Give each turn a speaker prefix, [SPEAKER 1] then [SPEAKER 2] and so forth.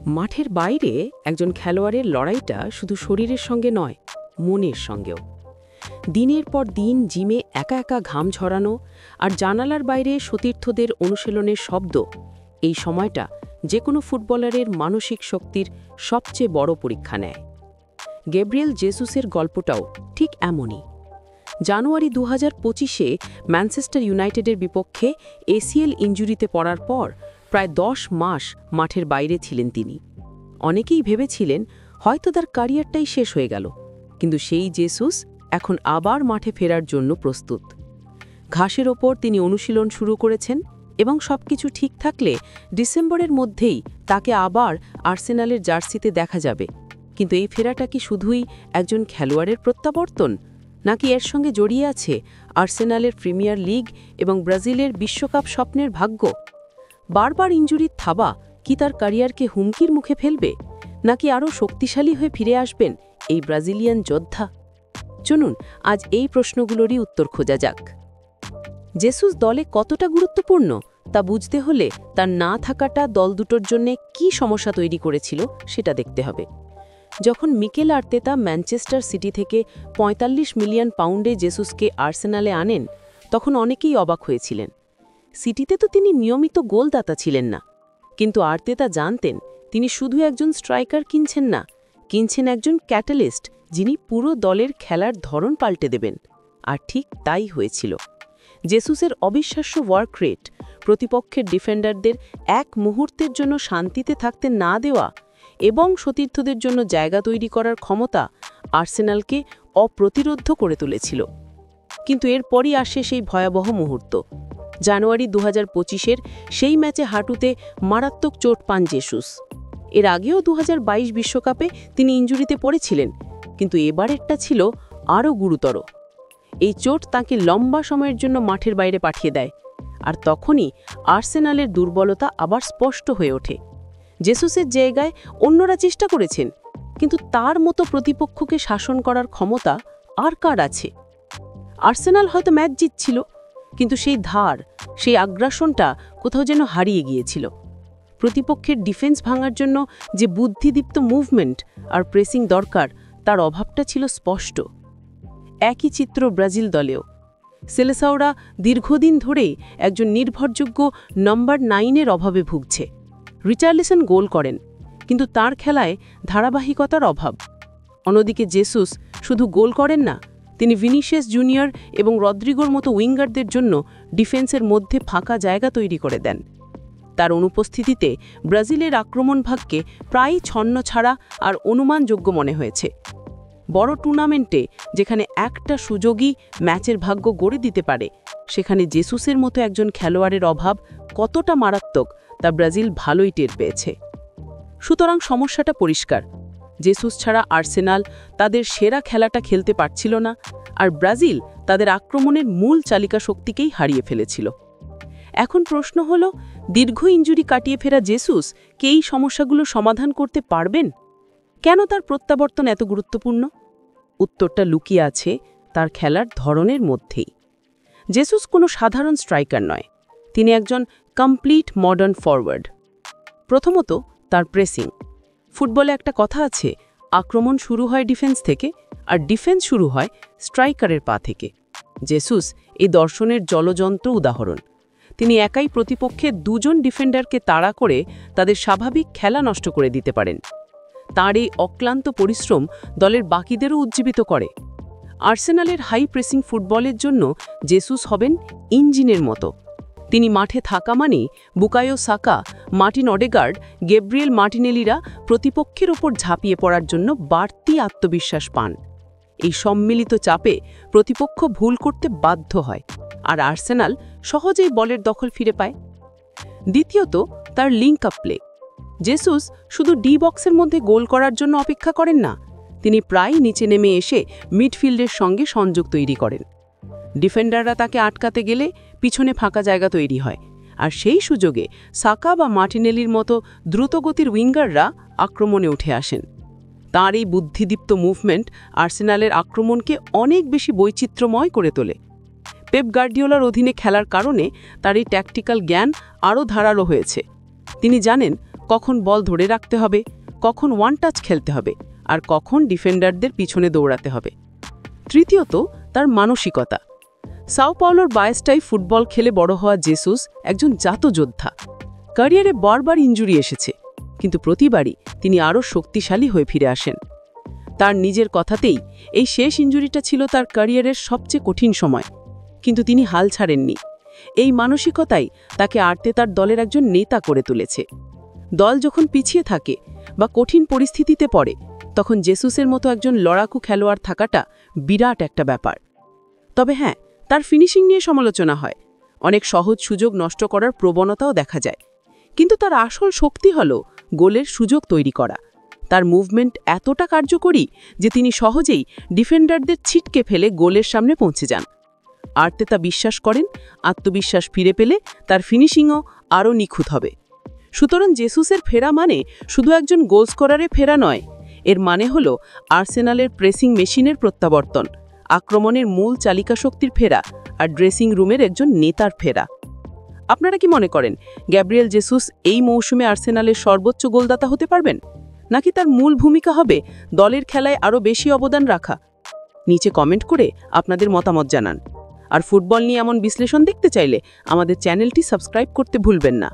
[SPEAKER 1] মাঠের বাইরে একজন খেলোয়াড়ের লড়াইটা শুধু শরীরের সঙ্গে নয়, মনের সঙ্গেও। দিনের পর দিন জিমে একা একা ঘাম ঝরানো আর জানালার বাইরে সতীর্থদের অনুশীলনের শব্দ, এই সময়টা যে কোনো ফুটবলারের মানসিক শক্তির সবচেয়ে বড় পরীক্ষা নেয়। গ্যাব্রিয়েল জেসুসের গল্পটাও ঠিক এমনই। জানুয়ারি 2025-এ ম্যানচেস্টার ইউনাইটেডের বিপক্ষে এসিএল ইনজুরিতে পড়ার পর প্রায় 10 মাস মাঠের বাইরে ছিলেন তিনি। অনেকেই ভেবেছিলেন হয়তো তার ক্যারিয়ারটাই শেষ হয়ে গেল, কিন্তু সেই জেসুস এখন আবার মাঠে ফেরার জন্য প্রস্তুত। ঘাসের ওপর তিনি অনুশীলন শুরু করেছেন এবং সবকিছু ঠিক থাকলে ডিসেম্বরের মধ্যেই তাকে আবার আর্সেনালের জার্সিতে দেখা যাবে। কিন্তু এই ফেরাটা কি শুধুই একজন খেলোয়াড়ের প্রত্যাবর্তন, নাকি এর সঙ্গে জড়িয়ে আছে আর্সেনালের প্রিমিয়ার লিগ এবং ব্রাজিলের বিশ্বকাপ স্বপ্নের ভাগ্য? বারবার ইনজুরির থাবা কি তার ক্যারিয়ারকে হুমকির মুখে ফেলবে, নাকি আরও শক্তিশালী হয়ে ফিরে আসবেন এই ব্রাজিলিয়ান যোদ্ধা? চলুন আজ এই প্রশ্নগুলোরই উত্তর খোঁজা যাক। জেসুস দলে কতটা গুরুত্বপূর্ণ তা বুঝতে হলে তার না থাকাটা দল দুটোর জন্য কী সমস্যা তৈরি করেছিল সেটা দেখতে হবে। যখন মিকেল আর্তেতা ম্যানচেস্টার সিটি থেকে ৪৫ মিলিয়ন পাউন্ডে জেসুসকে আর্সেনালে আনেন, তখন অনেকেই অবাক হয়েছিলেন। সিটিতে তো তিনি নিয়মিত গোলদাতা ছিলেন না, কিন্তু আর্তেতা জানতেন তিনি শুধু একজন স্ট্রাইকার কিনছেন না, কিনছেন একজন ক্যাটালিস্ট যিনি পুরো দলের খেলার ধরন পাল্টে দেবেন। আর ঠিক তাই হয়েছিল। জেসুসের অবিশ্বাস্য ওয়ার্ক রেট, প্রতিপক্ষের ডিফেন্ডারদের এক মুহূর্তের জন্য শান্তিতে থাকতে না দেওয়া এবং সতীর্থদের জন্য জায়গা তৈরি করার ক্ষমতা আর্সেনালকে অপ্রতিরোধ্য করে তুলেছিল। কিন্তু এরপরই আসে সেই ভয়াবহ মুহূর্ত। জানুয়ারি 2025-এর সেই ম্যাচে হাঁটুতে মারাত্মক চোট পান জেসুস। এর আগেও 2022 বিশ্বকাপে তিনি ইনজুরিতে পড়েছিলেন, কিন্তু এবারেরটা ছিল আরও গুরুতর। এই চোট তাকে লম্বা সময়ের জন্য মাঠের বাইরে পাঠিয়ে দেয়, আর তখনই আর্সেনালের দুর্বলতা আবার স্পষ্ট হয়ে ওঠে। জেসুসের জায়গায় অন্যরা চেষ্টা করেছেন, কিন্তু তার মতো প্রতিপক্ষকে শাসন করার ক্ষমতা আর কার আছে? আর্সেনাল হয়তো ম্যাচ জিতছিল, কিন্তু সেই ধার, সেই আগ্রাসনটা কোথাও যেন হারিয়ে গিয়েছিল। প্রতিপক্ষের ডিফেন্স ভাঙার জন্য যে বুদ্ধিদীপ্ত মুভমেন্ট আর প্রেসিং দরকার, তার অভাবটা ছিল স্পষ্ট। একই চিত্র ব্রাজিল দলেও। সেলেসাওরা দীর্ঘদিন ধরেই একজন নির্ভরযোগ্য নম্বর 9-এর অভাবে ভুগছে। রিচার্লিসন গোল করেন, কিন্তু তার খেলায় ধারাবাহিকতার অভাব। অন্যদিকে জেসুস শুধু গোল করেন না, তিনি ভিনিসিয়াস জুনিয়র এবং রদ্রিগোর মতো উইঙ্গারদের জন্য ডিফেন্সের মধ্যে ফাঁকা জায়গা তৈরি করে দেন। তার অনুপস্থিতিতে ব্রাজিলের আক্রমণ ভাগকে প্রায়ই ছন্নছাড়া আর অনুমানযোগ্য মনে হয়েছে। বড় টুর্নামেন্টে যেখানে একটা সুযোগই ম্যাচের ভাগ্য গড়ে দিতে পারে, সেখানে জেসুসের মতো একজন খেলোয়াড়ের অভাব কতটা মারাত্মক তা ব্রাজিল ভালোই টের পেয়েছে। সুতরাং সমস্যাটা পরিষ্কার। জেসুস ছাড়া আর্সেনাল তাদের সেরা খেলাটা খেলতে পারছিল না, আর ব্রাজিল তাদের আক্রমণের মূল চালিকা শক্তিকেই হারিয়ে ফেলেছিল। এখন প্রশ্ন হলো, দীর্ঘ ইনজুরি কাটিয়ে ফেরা জেসুস কে এই সমস্যাগুলো সমাধান করতে পারবেন? কেন তার প্রত্যাবর্তন এত গুরুত্বপূর্ণ? উত্তরটা লুকিয়ে আছে তার খেলার ধরনের মধ্যেই। জেসুস কোনো সাধারণ স্ট্রাইকার নয়, তিনি একজন কমপ্লিট মডার্ন ফরওয়ার্ড। প্রথমত তার প্রেসিং। ফুটবলে একটা কথা আছে, আক্রমণ শুরু হয় ডিফেন্স থেকে, আর ডিফেন্স শুরু হয় স্ট্রাইকারের পা থেকে। জেসুস এই দর্শনের জলযন্ত্র উদাহরণ। তিনি একাই প্রতিপক্ষের দুজন ডিফেন্ডারকে তাড়া করে তাদের স্বাভাবিক খেলা নষ্ট করে দিতে পারেন। তার এই অক্লান্ত পরিশ্রম দলের বাকিদেরও উজ্জীবিত করে। আর্সেনালের হাই প্রেসিং ফুটবলের জন্য জেসুস হবেন ইঞ্জিনের মতো। তিনি মাঠে থাকা মানেই বুকায়ো সাকা, মার্টিন অডেগার্ড, গ্যাব্রিয়েল মার্টিনেলিরা প্রতিপক্ষের ওপর ঝাঁপিয়ে পড়ার জন্য বাড়তি আত্মবিশ্বাস পান। এই সম্মিলিত চাপে প্রতিপক্ষ ভুল করতে বাধ্য হয়, আর আর্সেনাল সহজেই বলের দখল ফিরে পায়। দ্বিতীয়ত তার লিঙ্ক আপ প্লে। জেসুস শুধু ডি বক্সের মধ্যে গোল করার জন্য অপেক্ষা করেন না, তিনি প্রায় নিচে নেমে এসে মিডফিল্ডের সঙ্গে সংযোগ তৈরি করেন। ডিফেন্ডাররা তাকে আটকাতে গেলে পিছনে ফাঁকা জায়গা তৈরি হয়, আর সেই সুযোগে সাকা বা মার্টিনেলির মতো দ্রুতগতির উইঙ্গাররা আক্রমণে উঠে আসেন। তার এই বুদ্ধিদীপ্ত মুভমেন্ট আর্সেনালের আক্রমণকে অনেক বেশি বৈচিত্র্যময় করে তোলে। পেপ গার্ডিওলার অধীনে খেলার কারণে তার এই ট্যাকটিক্যাল জ্ঞান আরও ধারালো হয়েছে। তিনি জানেন কখন বল ধরে রাখতে হবে, কখন ওয়ান টাচ খেলতে হবে, আর কখন ডিফেন্ডারদের পিছনে দৌড়াতে হবে। তৃতীয়ত, তার মানসিকতা। সাও পাওলোর বায়াসটাই ফুটবল খেলে বড় হওয়া জেসুস একজন জাত যোদ্ধা। ক্যারিয়ারে বারবার ইনজুরি এসেছে, কিন্তু প্রতিবারই তিনি আরও শক্তিশালী হয়ে ফিরে আসেন। তার নিজের কথাতেই এই শেষ ইনজুরিটা ছিল তার ক্যারিয়ারের সবচেয়ে কঠিন সময়, কিন্তু তিনি হাল ছাড়েননি। এই মানসিকতাই তাকে আর্তেতার দলের একজন নেতা করে তুলেছে। দল যখন পিছিয়ে থাকে বা কঠিন পরিস্থিতিতে পড়ে, তখন জেসুসের মতো একজন লড়াকু খেলোয়াড় থাকাটা বিরাট একটা ব্যাপার। তবে হ্যাঁ, তার ফিনিশিং নিয়ে সমালোচনা হয়, অনেক সহজ সুযোগ নষ্ট করার প্রবণতাও দেখা যায়। কিন্তু তার আসল শক্তি হল গোলের সুযোগ তৈরি করা। তার মুভমেন্ট এতটা কার্যকরী যে তিনি সহজেই ডিফেন্ডারদের ছিটকে ফেলে গোলের সামনে পৌঁছে যান। আর্তেতা বিশ্বাস করেন, আত্মবিশ্বাস ফিরে পেলে তার ফিনিশিংও আরও নিখুঁত হবে। সুতরাং জেসুসের ফেরা মানে শুধু একজন গোল স্কোরারে ফেরা নয়, এর মানে হল আর্সেনালের প্রেসিং মেশিনের প্রত্যাবর্তন, আক্রমণের মূল চালিকা শক্তির ফেরা, আর ড্রেসিং রুমের একজন নেতার ফেরা। আপনারা কি মনে করেন গ্যাব্রিয়েল জেসুস এই মৌসুমে আর্সেনালের সর্বোচ্চ গোলদাতা হতে পারবেন, নাকি তার মূল ভূমিকা হবে দলের খেলায় আরও বেশি অবদান রাখা? নিচে কমেন্ট করে আপনাদের মতামত জানান। আর ফুটবল নিয়ে এমন বিশ্লেষণ দেখতে চাইলে আমাদের চ্যানেলটি সাবস্ক্রাইব করতে ভুলবেন না।